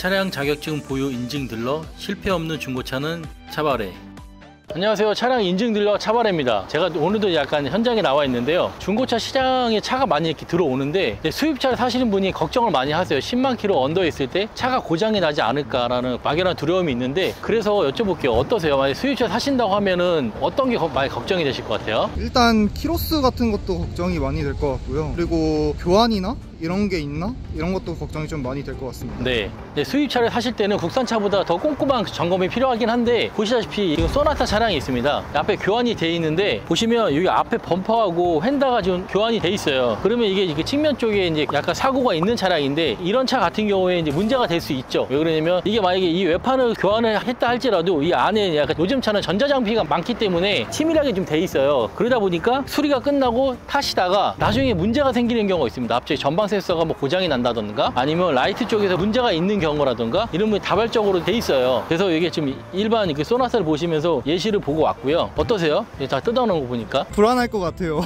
차량 자격증 보유 인증 딜러 실패 없는 중고차는 차바레. 안녕하세요. 차량 인증 딜러 차바레입니다. 제가 오늘도 약간 현장에 나와 있는데요. 중고차 시장에 차가 많이 이렇게 들어오는데 수입차를 사시는 분이 걱정을 많이 하세요. 10만 킬로 언더 있을 때 차가 고장이 나지 않을까라는 막연한 두려움이 있는데, 그래서 여쭤볼게요. 어떠세요? 만약 수입차 사신다고 하면은 어떤 게 많이 걱정이 되실 것 같아요? 일단 키로수 같은 것도 걱정이 많이 될 것 같고요. 그리고 교환이나 이런 게 있나? 이런 것도 걱정이 좀 많이 될 것 같습니다. 네. 수입차를 사실 때는 국산차보다 더 꼼꼼한 점검이 필요하긴 한데, 보시다시피 지금 소나타 차량이 있습니다. 앞에 교환이 돼 있는데 보시면 여기 앞에 범퍼하고 휀다가 지금 교환이 돼 있어요. 그러면 이게 측면 쪽에 이제 약간 사고가 있는 차량인데, 이런 차 같은 경우에 이제 문제가 될 수 있죠. 왜 그러냐면 이게 만약에 이 외판을 교환을 했다 할지라도 이 안에 약간 요즘 차는 전자장비가 많기 때문에 치밀하게 좀 돼 있어요. 그러다 보니까 수리가 끝나고 타시다가 나중에 문제가 생기는 경우가 있습니다. 갑자기 전방 센서가 뭐 고장이 난다던가 아니면 라이트 쪽에서 문제가 있는 경우라던가 이런 게 다발적으로 돼 있어요. 그래서 이게 지금 일반 이렇게 소나타를 보시면서 예시를 보고 왔고요. 어떠세요? 다 뜯어놓은 거 보니까 불안할 것 같아요.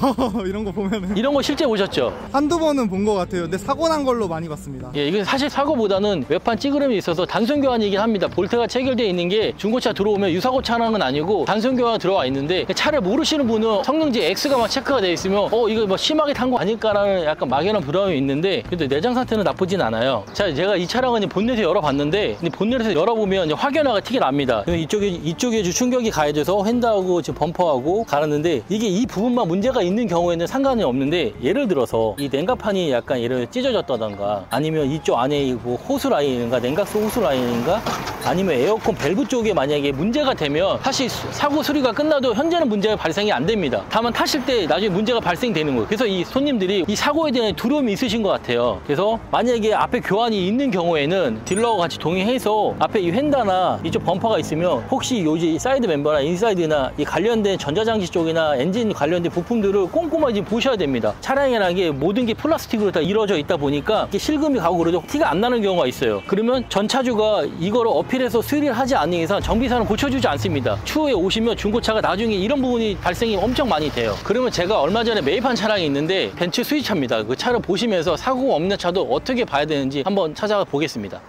이런 거 보면은. 이런 거 실제 보셨죠? 한두 번은 본 것 같아요. 근데 사고 난 걸로 많이 봤습니다. 예, 이게 사실 사고보다는 외판 찌그름이 있어서 단순 교환이긴 합니다. 볼트가 체결되어 있는 게 중고차 들어오면 유사고 차량은 아니고 단순 교환 들어와 있는데, 차를 모르시는 분은 성능지 X가 막 체크가 되어 있으면 이거 뭐 심하게 탄 거 아닐까라는 약간 막연한 부담이 있는데, 근데 내장 상태는 나쁘진 않아요. 자, 제가 이 차량은 본넷을 열어봤는데, 본넷에서 열어보면 이제 확연하게 티가 납니다. 이쪽에 충격이 가해져서 휀다하고 지금 범퍼하고 갈았는데, 이게 이 부분만 문제가 있는 경우에는 상관이 없는데, 예를 들어서 이 냉각판이 약간 예를 찢어졌다던가 아니면 이쪽 안에 뭐 호수 라인인가 냉각수 호수 라인인가 아니면 에어컨 밸브 쪽에 만약에 문제가 되면 사실 사고 수리가 끝나도 현재는 문제가 발생이 안 됩니다. 다만 타실 때 나중에 문제가 발생되는 거예요. 그래서 이 손님들이 이 사고에 대한 두려움이 있으신 것 같아요. 그래서 만약에 앞에 교환이 있는 경우에는 딜러와 같이 동의해서 앞에 이 휀다나 이쪽 범퍼가 있으면 혹시 요지 사이드 멤버나 인사이드나 이 관련된 전자장치 쪽이나 엔진 관련된 부품들을 꼼꼼하게 보셔야 됩니다. 차량이라는 게 모든 게 플라스틱으로 다 이루어져 있다 보니까 실금이 가고 그러죠. 티가 안 나는 경우가 있어요. 그러면 전차주가 이거를 어필해서 수리를 하지 않는 이상 정비사는 고쳐주지 않습니다. 추후에 오시면 중고차가 나중에 이런 부분이 발생이 엄청 많이 돼요. 그러면 제가 얼마 전에 매입한 차량이 있는데 벤츠 수입차입니다. 그 차를 보시면서 사고가 없는 차도 어떻게 봐야 되는지 한번 찾아보겠습니다.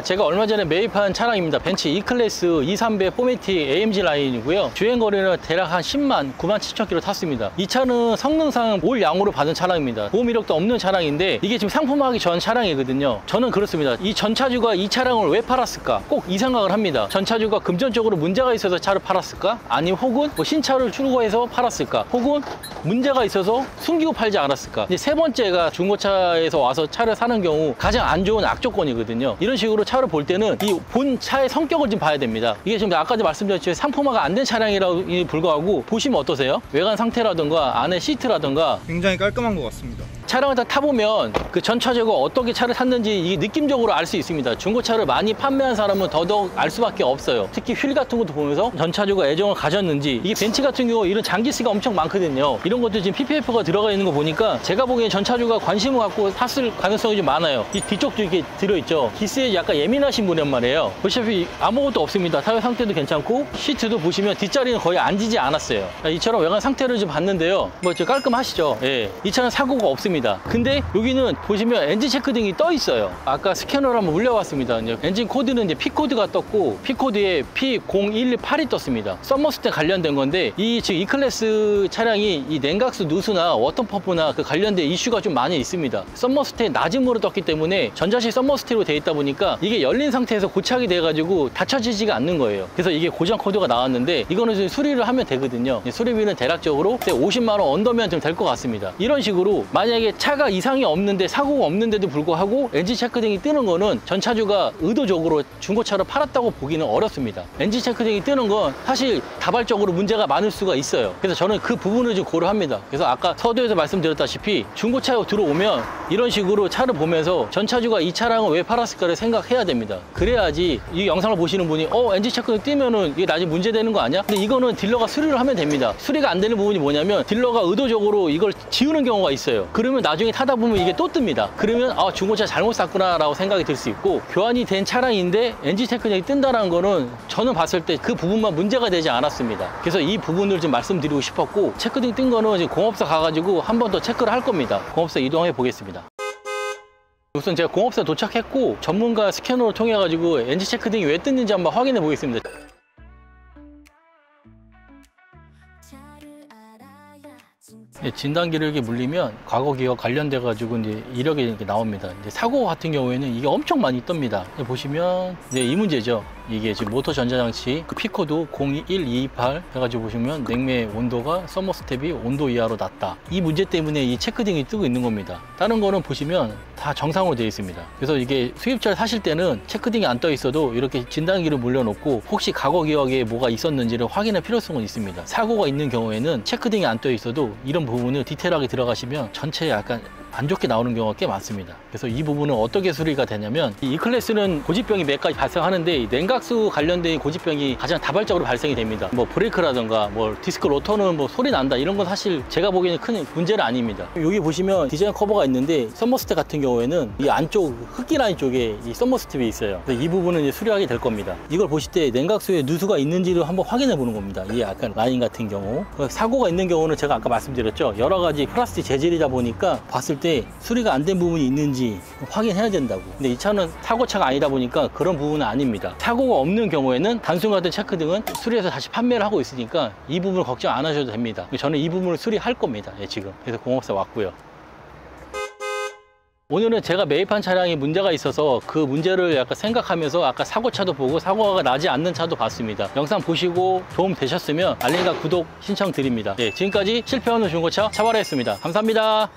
제가 얼마 전에 매입한 차량입니다. 벤츠 E클래스 2.3배 포매틱 AMG 라인이고요. 주행거리는 대략 한 10만 9만 7천 킬로 탔습니다. 이 차는 성능상 올 양호로 받은 차량입니다. 보험 이력도 없는 차량인데 이게 지금 상품화하기 전 차량이거든요. 저는 그렇습니다. 이 전차주가 이 차량을 왜 팔았을까? 꼭 이 생각을 합니다. 전차주가 금전적으로 문제가 있어서 차를 팔았을까? 아니면 혹은 뭐 신차를 출고해서 팔았을까? 혹은 문제가 있어서 숨기고 팔지 않았을까? 이제 세 번째가 중고차에서 와서 차를 사는 경우 가장 안 좋은 악조건이거든요. 이런 식으로 차를 볼 때는 이 본 차의 성격을 좀 봐야 됩니다. 이게 지금 아까도 말씀드렸지만 상품화가 안 된 차량이라고 불구하고 보시면 어떠세요? 외관 상태라든가 안에 시트라든가 굉장히 깔끔한 것 같습니다. 차량을 다 타보면 그 전차주가 어떻게 차를 탔는지 이게 느낌적으로 알 수 있습니다. 중고차를 많이 판매한 사람은 더더욱 알 수밖에 없어요. 특히 휠 같은 것도 보면서 전차주가 애정을 가졌는지. 이게 벤츠 같은 경우 이런 장기스가 엄청 많거든요. 이런 것도 지금 PPF가 들어가 있는 거 보니까 제가 보기엔 전차주가 관심을 갖고 탔을 가능성이 좀 많아요. 이 뒤쪽도 이렇게 들어있죠. 기스에 약간 예민하신 분이란 말이에요. 보시다시피 아무것도 없습니다. 타이어 상태도 괜찮고 시트도 보시면 뒷자리는 거의 앉지 않았어요. 이처럼 외관 상태를 좀 봤는데요. 뭐 깔끔하시죠? 예. 이 차는 사고가 없습니다. 근데 여기는 보시면 엔진 체크등이 떠 있어요. 아까 스캐너를 한번 올려봤습니다. 엔진 코드는 이제 P코드가 떴고 P코드에 P0118이 떴습니다. 썸머스테 관련된 건데 이 지금 E클래스 차량이 이 냉각수 누수나 워터펌프나 그 관련된 이슈가 좀 많이 있습니다. 썸머스테 낮음으로 떴기 때문에 전자식 썸머스테로 되어 있다 보니까 이게 열린 상태에서 고착이 돼가지고 닫혀지지가 않는 거예요. 그래서 이게 고장 코드가 나왔는데 이거는 좀 수리를 하면 되거든요. 수리비는 대략적으로 50만 원 언더면 좀 될 것 같습니다. 이런 식으로 만약에 차가 이상이 없는데 사고가 없는데도 불구하고 엔진 체크등이 뜨는 거는 전차주가 의도적으로 중고차를 팔았다고 보기는 어렵습니다. 엔진 체크등이 뜨는 건 사실 다발적으로 문제가 많을 수가 있어요. 그래서 저는 그 부분을 좀 고려합니다. 그래서 아까 서두에서 말씀드렸다시피 중고차에 들어오면 이런 식으로 차를 보면서 전차주가 이 차량을 왜 팔았을까를 생각해야 됩니다. 그래야지 이 영상을 보시는 분이 엔진 체크등 뜨면은 이게 나중에 문제되는 거 아니야? 근데 이거는 딜러가 수리를 하면 됩니다. 수리가 안 되는 부분이 뭐냐면 딜러가 의도적으로 이걸 지우는 경우가 있어요. 그러면 나중에 타다 보면 이게 또 뜹니다. 그러면 중고차 잘못 샀구나 라고 생각이 들 수 있고, 교환이 된 차량인데 엔진 체크등이 뜬다는 거는 저는 봤을 때 그 부분만 문제가 되지 않았습니다. 그래서 이 부분을 좀 말씀드리고 싶었고, 체크등 뜬 거는 이제 공업사 가가지고 한 번 더 체크를 할 겁니다. 공업사 이동해 보겠습니다. 우선 제가 공업사 도착했고 전문가 스캐너를 통해 가지고 엔진 체크 등이 왜 떴는지 한번 확인해 보겠습니다. 진단기를 이렇게 물리면 과거 기억 관련돼 가지고 이제 이력이 이렇게 나옵니다. 이제 사고 같은 경우에는 이게 엄청 많이 뜹니다. 보시면 이제 이 문제죠. 이게 지금 모터 전자장치 피코드 01228 해가지고 보시면 냉매 온도가 서머 스텝이 온도 이하로 낮다. 이 문제 때문에 이 체크등이 뜨고 있는 겁니다. 다른 거는 보시면 다 정상으로 되어 있습니다. 그래서 이게 수입차를 사실 때는 체크등이 안 떠 있어도 이렇게 진단기를 물려놓고 혹시 과거 기억에 뭐가 있었는지를 확인할 필요성은 있습니다. 사고가 있는 경우에는 체크등이 안 떠 있어도 이런 부분을 디테일하게 들어가시면 전체에 약간 안 좋게 나오는 경우가 꽤 많습니다. 그래서 이 부분은 어떻게 수리가 되냐면 이 클래스는 고지병이 몇 가지 발생하는데 냉각수 관련된 고지병이 가장 다발적으로 발생이 됩니다. 뭐 브레이크라든가 뭐 디스크 로터는 뭐 소리 난다 이런 건 사실 제가 보기에는 큰 문제는 아닙니다. 여기 보시면 디자인 커버가 있는데 썸머스텝 같은 경우에는 이 안쪽 흡기 라인 쪽에 이 썸머스텝이 있어요. 그래서 이 부분은 이제 수리하게 될 겁니다. 이걸 보실 때 냉각수에 누수가 있는지를 한번 확인해 보는 겁니다. 이 약간 라인 같은 경우 사고가 있는 경우는 제가 아까 말씀드렸죠. 여러 가지 플라스틱 재질이다 보니까 봤을 때 수리가 안 된 부분이 있는지 확인해야 된다고. 근데 이 차는 사고차가 아니다 보니까 그런 부분은 아닙니다. 사고가 없는 경우에는 단순 같은 체크등은 수리해서 다시 판매를 하고 있으니까 이 부분을 걱정 안 하셔도 됩니다. 저는 이 부분을 수리할 겁니다. 지금. 그래서 공업사 왔고요. 오늘은 제가 매입한 차량에 문제가 있어서 그 문제를 약간 생각하면서 아까 사고차도 보고 사고가 나지 않는 차도 봤습니다. 영상 보시고 도움 되셨으면 알림과 구독 신청드립니다. 지금까지 실패하는 중고차 차바라였습니다. 감사합니다.